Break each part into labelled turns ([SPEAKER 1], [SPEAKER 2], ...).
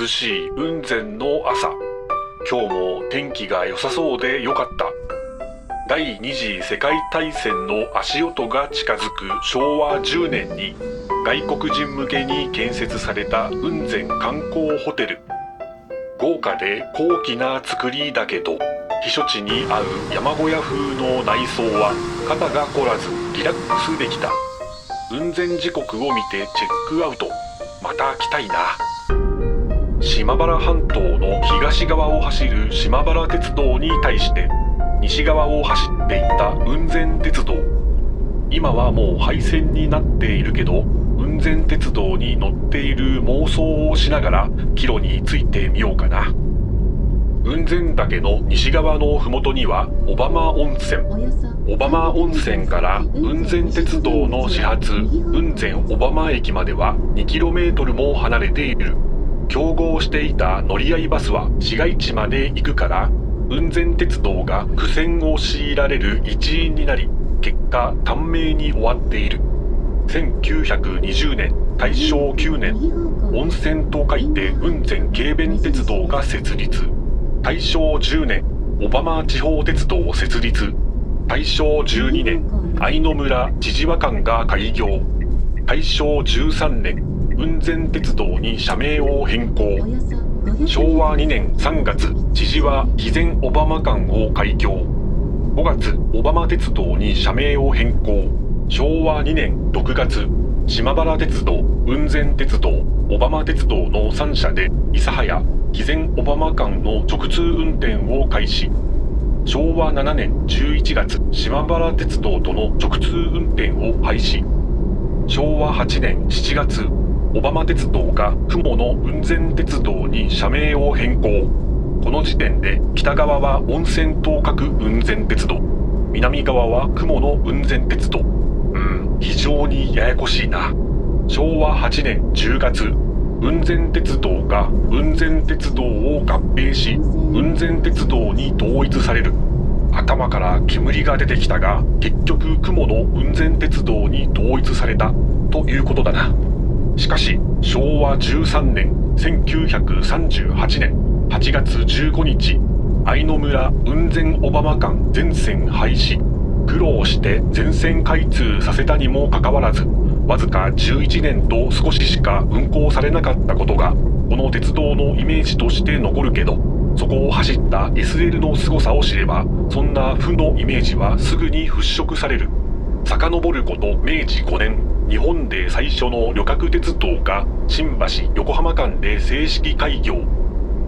[SPEAKER 1] 涼しい雲仙の朝。今日も天気が良さそうでよかった。第二次世界大戦の足音が近づく昭和10年に外国人向けに建設された雲仙観光ホテル。豪華で高貴な造りだけど避暑地に合う山小屋風の内装は肩が凝らずリラックスできた。雲仙時刻を見てチェックアウト。また来たいな。島原半島の東側を走る島原鉄道に対して西側を走っていた雲仙鉄道。今はもう廃線になっているけど、雲仙鉄道に乗っている妄想をしながら帰路についてみようかな。雲仙岳の西側の麓には小浜温泉。小浜温泉から雲仙鉄道の始発雲仙小浜駅までは 2km も離れている。競合していた乗り合いバスは市街地まで行くから雲仙鉄道が苦戦を強いられる一因になり、結果短命に終わっている。1920年大正9年、温泉と書いて雲仙軽便鉄道が設立。大正10年、小浜地方鉄道設立。大正12年、愛の村知事和館が開業。大正13年、雲仙鉄道に社名を変更。昭和2年3月、知事は肥前小浜間を開業。5月、小浜鉄道に社名を変更。昭和2年6月、島原鉄道、雲仙鉄道、小浜鉄道の3社で諫早、肥前小浜間の直通運転を開始。昭和7年11月、島原鉄道との直通運転を廃止。昭和8年7月、小浜鉄道が雲の雲仙鉄道に社名を変更。この時点で北側は温泉と書く雲仙鉄道、南側は雲の雲仙鉄道。非常にややこしいな。昭和8年10月、雲仙鉄道が雲仙鉄道を合併し雲仙鉄道に統一される。頭から煙が出てきたが、結局雲の雲仙鉄道に統一されたということだな。しかし昭和13年1938年8月15日、愛の村雲仙小浜間全線廃止。苦労して全線開通させたにもかかわらず、わずか11年と少ししか運行されなかったことがこの鉄道のイメージとして残るけど、そこを走った SL の凄さを知ればそんな負のイメージはすぐに払拭される。遡ること明治5年、日本で最初の旅客鉄道が新橋横浜間で正式開業。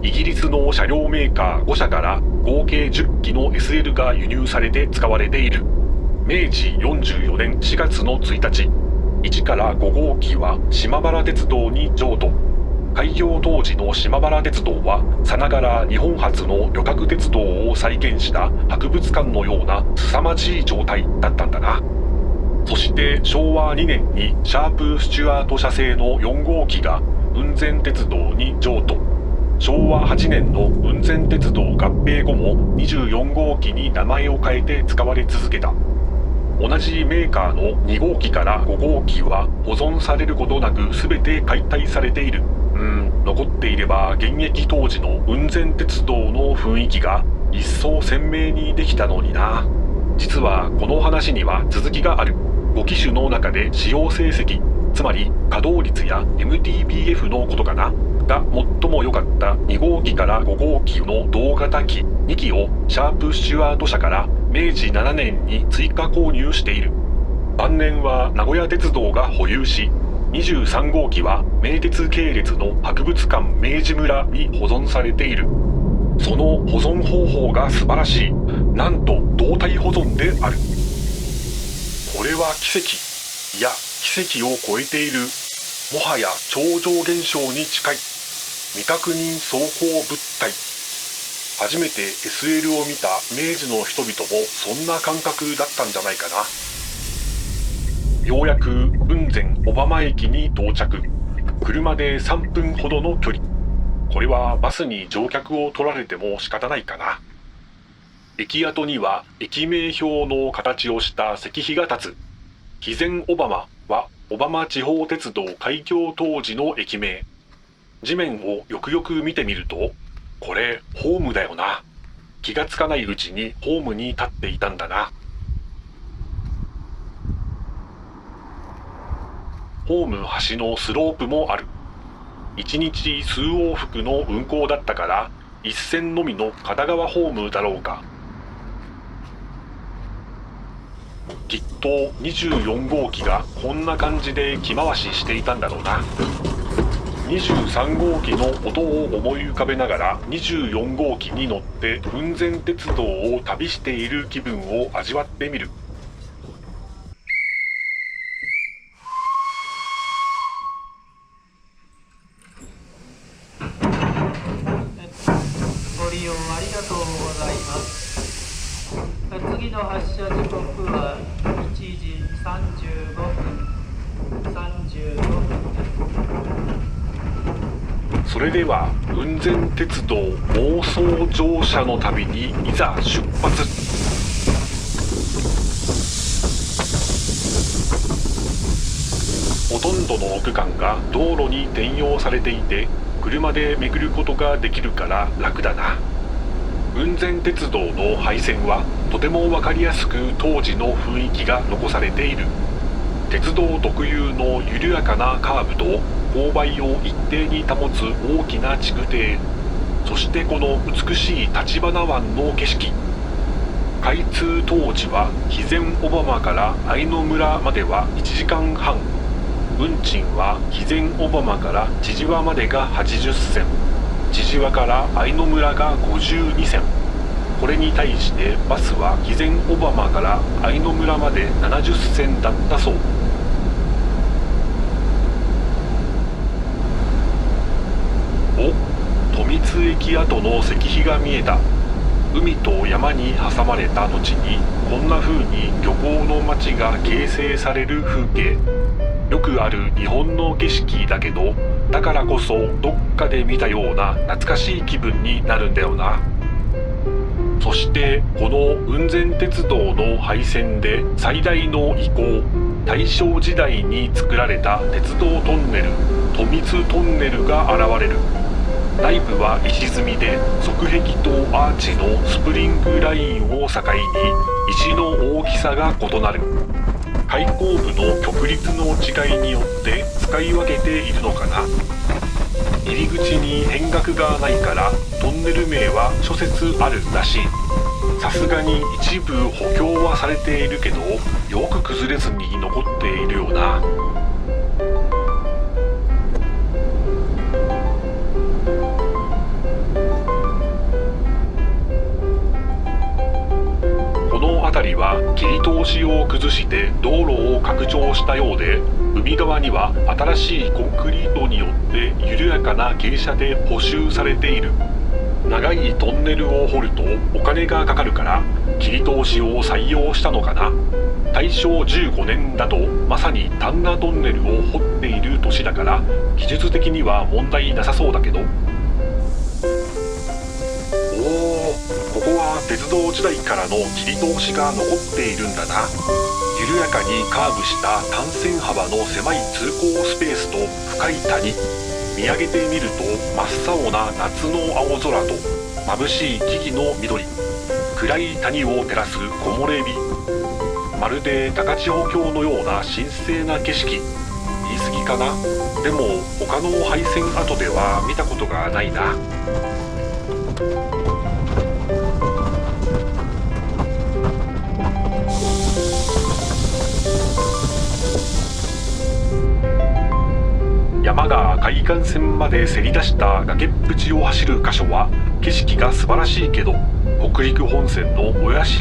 [SPEAKER 1] イギリスの車両メーカー5社から合計10機の SL が輸入されて使われている。明治44年4月の1日、1から5号機は島原鉄道に譲渡。開業当時の島原鉄道はさながら日本初の旅客鉄道を再現した博物館のような凄まじい状態だったんだな。そして昭和2年にシャープスチュアート社製の4号機が雲仙鉄道に譲渡。昭和8年の雲仙鉄道合併後も24号機に名前を変えて使われ続けた。同じメーカーの2号機から5号機は保存されることなく全て解体されている。残っていれば現役当時の雲仙鉄道の雰囲気が一層鮮明にできたのにな。実はこの話には続きがある。5機種の中で使用成績、つまり稼働率や MTBF のことかなが最も良かった2号機から5号機の同型機2機をシャープスチュワート社から明治7年に追加購入している。晩年は名古屋鉄道が保有し、23号機は名鉄系列の博物館明治村に保存されている。その保存方法が素晴らしい。なんと動態保存である。これは奇跡、いや奇跡を超えている。もはや超常現象に近い未確認走行物体。初めて SL を見た明治の人々もそんな感覚だったんじゃないかな。ようやく雲仙小浜駅に到着。車で3分ほどの距離。これはバスに乗客を取られても仕方ないかな。駅跡には駅名標の形をした石碑が立つ。肥前小浜は小浜地方鉄道開業当時の駅名。地面をよくよく見てみると、これホームだよな。気がつかないうちにホームに立っていたんだな。ホーム端のスロープもある。1日数往復の運行だったから一線のみの片側ホームだろうか。きっと24号機がこんな感じで着回ししていたんだろうな。23号機の音を思い浮かべながら24号機に乗って雲仙鉄道を旅している気分を味わってみる。
[SPEAKER 2] ご利用ありがとうございます。次の発車時刻は1時35分。
[SPEAKER 1] それでは雲仙鉄道妄想乗車の旅にいざ出発。ほとんどの区間が道路に転用されていて、車で巡ることができるから楽だな。雲仙鉄道の廃線はとても分かりやすく当時の雰囲気が残されている。鉄道特有の緩やかなカーブと勾配を一定に保つ大きな築堤、そしてこの美しい橘湾の景色。開通当時は肥前小浜から愛の村までは1時間半、運賃は肥前小浜から千々和までが80銭、千々和から愛の村が52銭。これに対してバスは肥前小浜から愛の村まで70銭だったそう。お、富津駅跡の石碑が見えた。海と山に挟まれた後にこんな風に漁港の町が形成される風景。よくある日本の景色だけど、だからこそどっかで見たような懐かしい気分になるんだよな。そしてこの雲仙鉄道の廃線で最大の遺構、大正時代に作られた鉄道トンネル、富津トンネルが現れる。内部は石積みで側壁とアーチのスプリングラインを境に石の大きさが異なる。開口部の曲率の違いによって使い分けているのかな。入り口に変額がないからトンネル名は諸説あるらしい。さすがに一部補強はされているけど、よく崩れずに残っているよな。辺りは切り通しを崩して道路を拡張したようで、海側には新しいコンクリートによって緩やかな傾斜で補修されている。長いトンネルを掘るとお金がかかるから切り通しを採用したのかな。大正15年だとまさに丹那トンネルを掘っている年だから技術的には問題なさそうだけど。ここは鉄道時代からの切り通しが残っているんだな。緩やかにカーブした単線幅の狭い通行スペースと深い谷、見上げてみると真っ青な夏の青空と眩しい木々の緑、暗い谷を照らす木漏れ日、まるで高千穂峡のような神聖な景色。言い過ぎかな。でも他の廃線跡では見たことがないな。山が海岸線までせり出した崖っぷちを走る箇所は景色が素晴らしいけど、北陸本線の親不知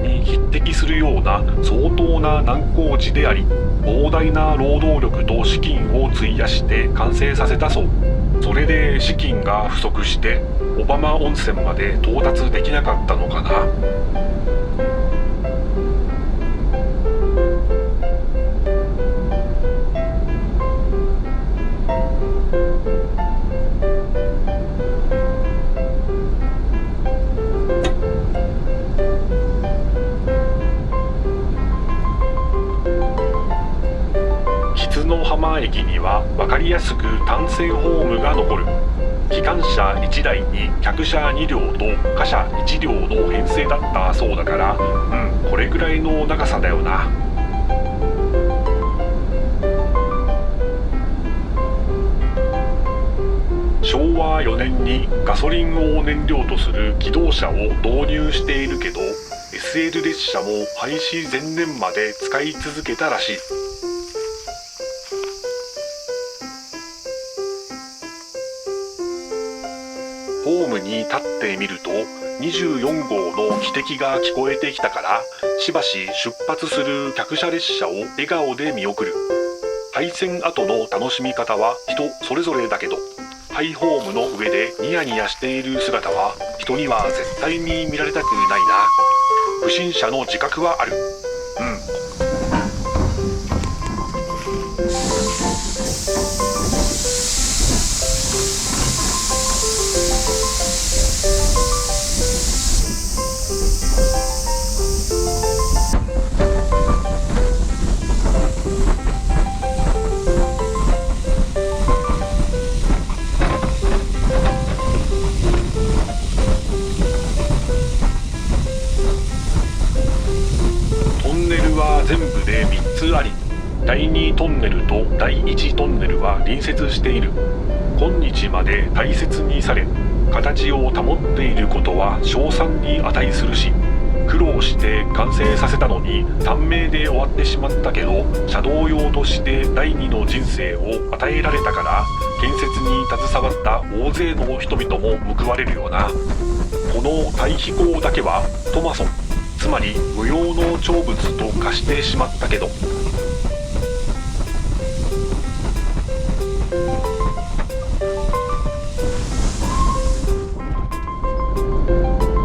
[SPEAKER 1] に匹敵するような相当な難工事であり、膨大な労働力と資金を費やして完成させたそう。それで資金が不足して小浜温泉まで到達できなかったのかな。島駅には分かりやすく単線ホームが残る。機関車1台に客車2両と貨車1両の編成だったそうだから、これぐらいの長さだよな。昭和4年にガソリンを燃料とする気動車を導入しているけど、 SL 列車も廃止前年まで使い続けたらしい。ホームに立ってみると24号の汽笛が聞こえてきたから、しばし出発する客車列車を笑顔で見送る。廃線後の楽しみ方は人それぞれだけど、ハイホームの上でニヤニヤしている姿は人には絶対に見られたくないな。不審者の自覚はある。全部で3つあり、第2トンネルと第1トンネルは隣接している。今日まで大切にされ、形を保っていることは称賛に値するし、苦労して完成させたのに短命で終わってしまったけど、車道用として第2の人生を与えられたから、建設に携わった大勢の人々も報われるよな。この対比項だけはトマソン、つまり無用の長物と化してしまったけど、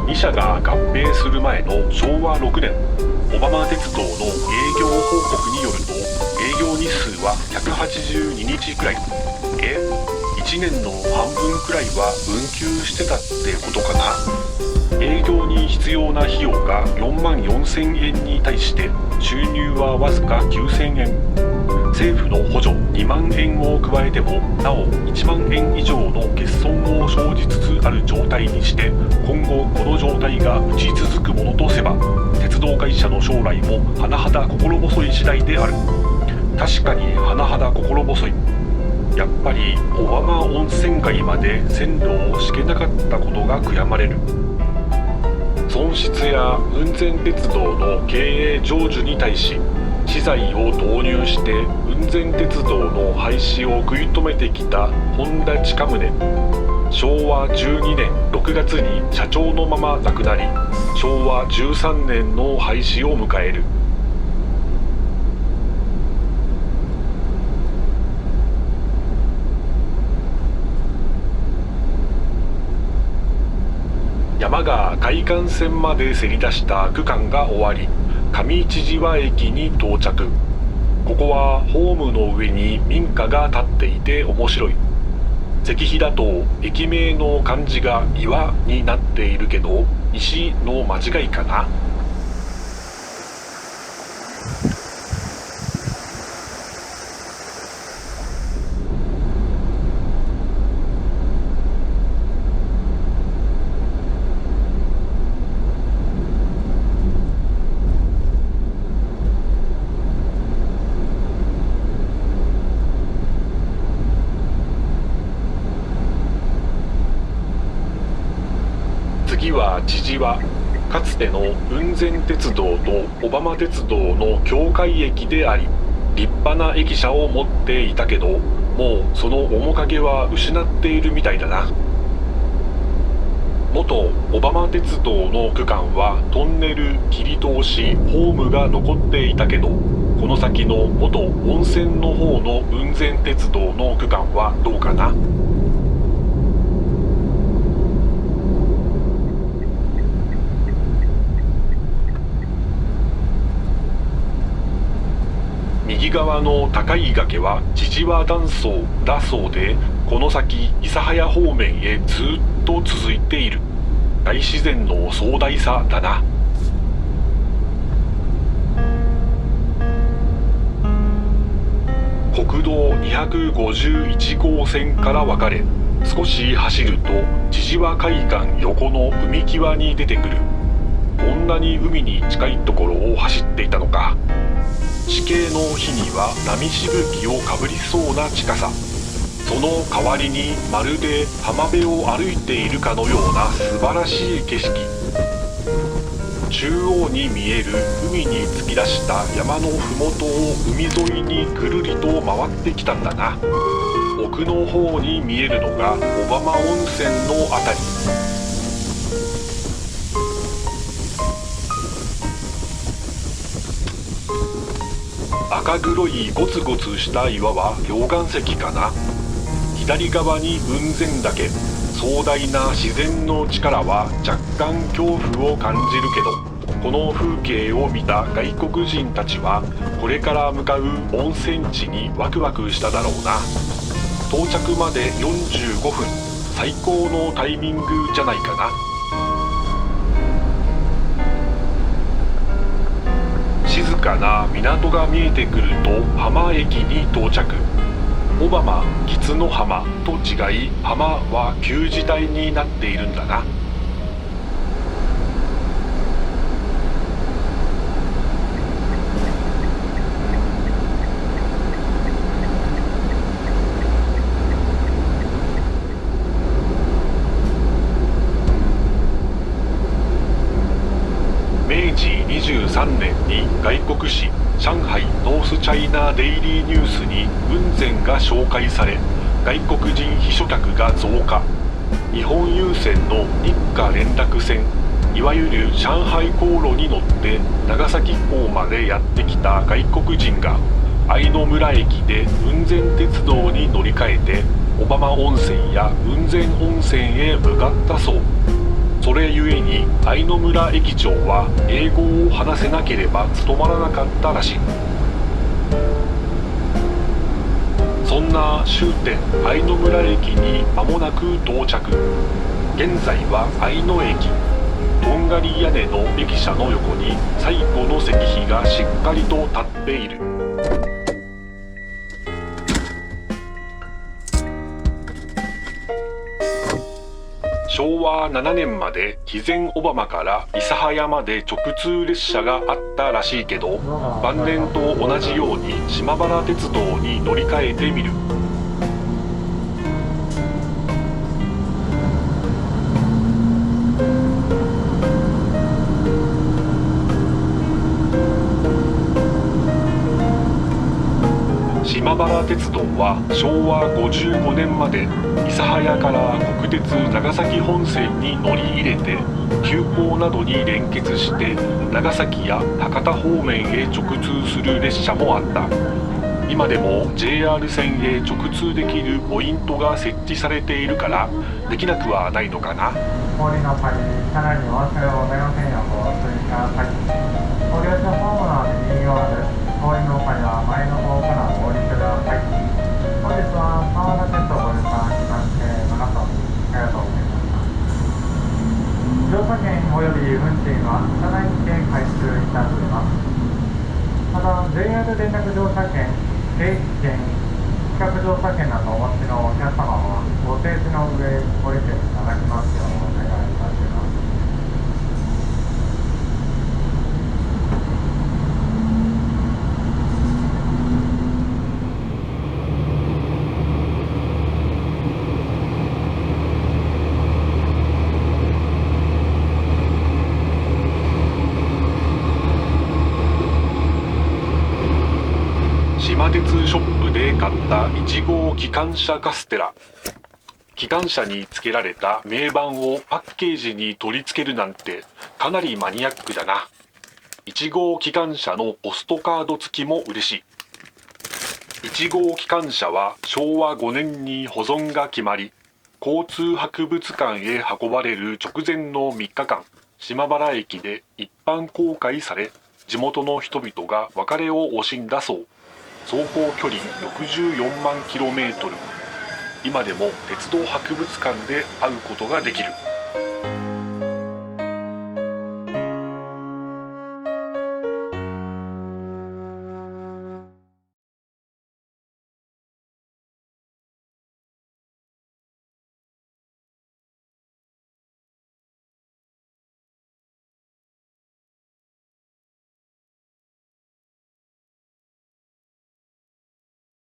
[SPEAKER 1] 2社が合併する前の昭和6年、小浜鉄道の営業報告によると、営業日数は182日くらい。1年の半分くらいは運休してたってことかな。営業に必要な費用が4万4000円に対して収入はわずか9000円。政府の補助2万円を加えてもなお1万円以上の欠損を生じつつある状態にして、今後この状態が打ち続くものとせば、鉄道会社の将来も甚だ心細い次第である。確かに甚だ心細い。やっぱり小浜温泉街まで線路を敷けなかったことが悔やまれる。損失や雲仙鉄道の経営成就に対し、資材を導入して雲仙鉄道の廃止を食い止めてきた本田親宗。昭和12年6月に社長のまま亡くなり、昭和13年の廃止を迎える。山が海岸線までせり出した区間が終わり、上千々和駅に到着。ここはホームの上に民家が建っていて面白い。石碑だと駅名の漢字が岩になっているけど、石の間違いかな。次は千々和。かつての雲仙鉄道と小浜鉄道の境界駅であり、立派な駅舎を持っていたけど、もうその面影は失っているみたいだな。元小浜鉄道の区間はトンネル、切り通し、ホームが残っていたけど、この先の元温泉の方の雲仙鉄道の区間はどうかな。右側の高い崖は千々和断層だそうで、この先諫早方面へずっと続いている。大自然の壮大さだな。国道251号線から分かれ、少し走ると千々和海岸横の海際に出てくる。こんなに海に近いところを走っていたのか。地形の日には波しぶきをかぶりそうな近さ。その代わりにまるで浜辺を歩いているかのような素晴らしい景色。中央に見える海に突き出した山の麓を海沿いにぐるりと回ってきたんだな。奥の方に見えるのが小浜温泉のあたり。赤黒いゴツゴツした岩は溶岩石かな。左側に雲仙岳。壮大な自然の力は若干恐怖を感じるけど、この風景を見た外国人たちはこれから向かう温泉地にワクワクしただろうな。到着まで45分、最高のタイミングじゃないかな。静かな港が見えてくると浜駅に到着。小浜吉の浜と違い、浜は旧字体になっているんだな。明治23年に外国紙上海ノースチャイナデイリーニュースに雲仙が紹介され、外国人秘書客が増加。日本郵船の日華連絡船、いわゆる上海航路に乗って長崎港までやってきた外国人が愛の村駅で雲仙鉄道に乗り換えて小浜温泉や雲仙温泉へ向かったそう。それゆえに愛の村駅長は英語を話せなければ務まらなかったらしい。そんな終点愛の村駅に間もなく到着。現在は愛の駅。とんがり屋根の駅舎の横に最後の石碑がしっかりと立っている。昭和7年まで肥前小浜から諫早まで直通列車があったらしいけど、晩年と同じように島原鉄道に乗り換えてみる。島原鉄道は昭和55年まで諫早から国鉄長崎本線に乗り入れて、急行などに連結して長崎や博多方面へ直通する列車もあった。今でも JR 線へ直通できるポイントが設置されているからできなくはないのかな。
[SPEAKER 3] お降りの際、車内にお忘れをございませんようご注意ください。ご利用者ホームの右側です。お降りの際は前の方からお降りください。本日は沢田鉄道ご旅館にまして皆様ありがとうございました。乗車券および運賃は車内にて回収いたします。また JR 連絡乗車券、定期券、企画乗車券などお持ちのお客様はご提示の上降りていただきますようお願いいたします。
[SPEAKER 1] 島鉄ショップで買った1号機関車カステラ。機関車に付けられた銘板をパッケージに取り付けるなんてかなりマニアックだな。1号機関車のポストカード付きも嬉しい。1号機関車は昭和5年に保存が決まり、交通博物館へ運ばれる直前の3日間、島原駅で一般公開され、地元の人々が別れを惜しんだそう。走行距離64万 km。今でも鉄道博物館で会うことができる。